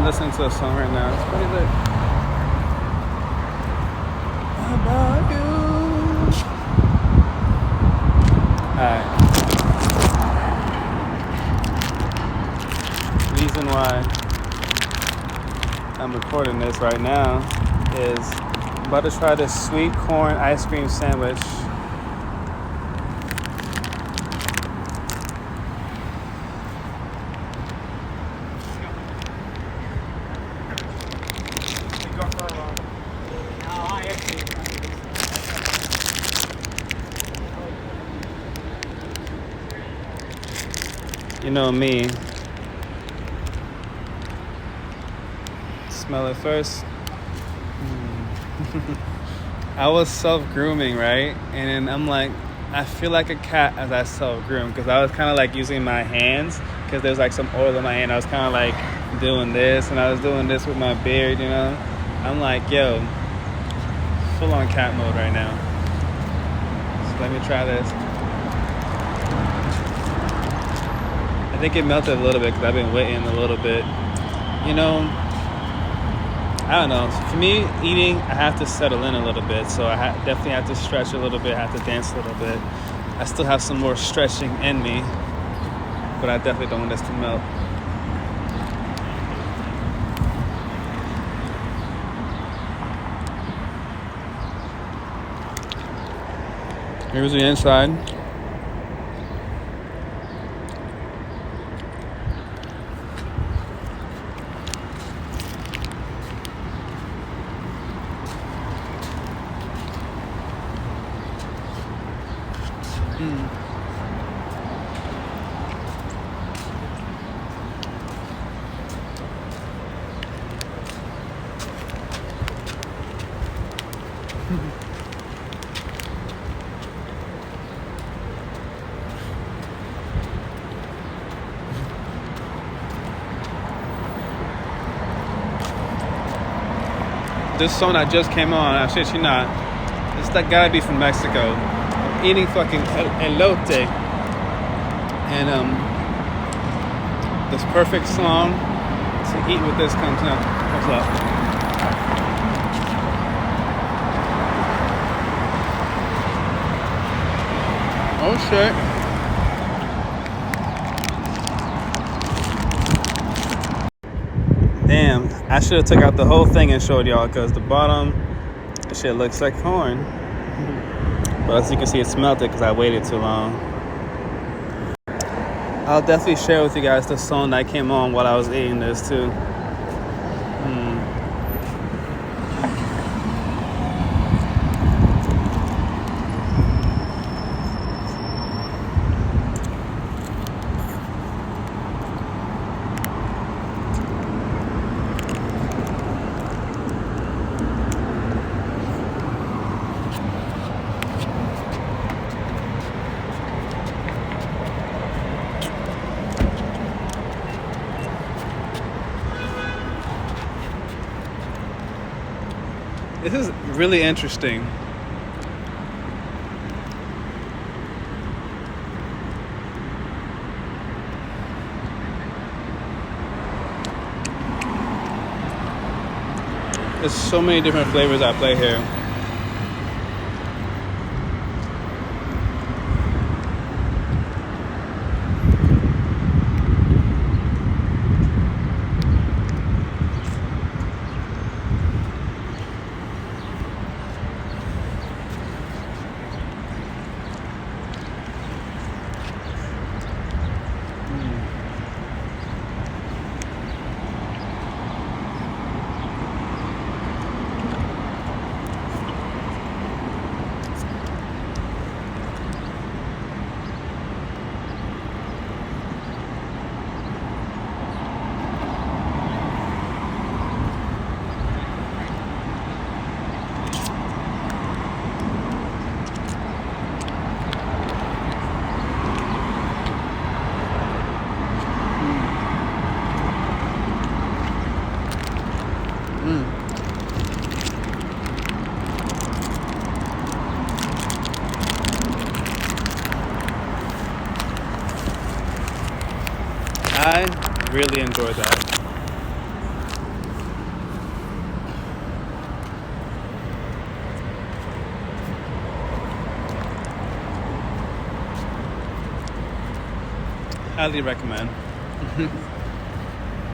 listening to a song right now. It's pretty lit. About you. Alright. Reason why I'm recording this right now is I'm about to try this sweet corn ice cream sandwich. You know me. Smell it first. I was self-grooming, right? And then I'm like, I feel like a cat as I self-groom because I was kind of like using my hands because there's like some oil in my hand. I was kind of like doing this and I was doing this with my beard, you know? I'm like, yo, full on cat mode right now. So let me try this. I think it melted a little bit because I've been waiting a little bit. You know, I don't know. For me, eating, I have to settle in a little bit. So I definitely have to stretch a little bit. I have to dance a little bit. I still have some more stretching in me. But I definitely don't want this to melt. Here's the inside. This song that just came on, I shit you not, it's that gotta be from Mexico. I'm eating fucking elote. And this perfect song to eat with this comes up. Oh shit. Damn, I should have took out the whole thing and showed y'all because the bottom, this shit looks like corn. But as you can see, it's melted because I waited too long. I'll definitely share with you guys the song that came on while I was eating this too. This is really interesting. There's so many different flavors at play here. I really enjoyed that. Highly recommend.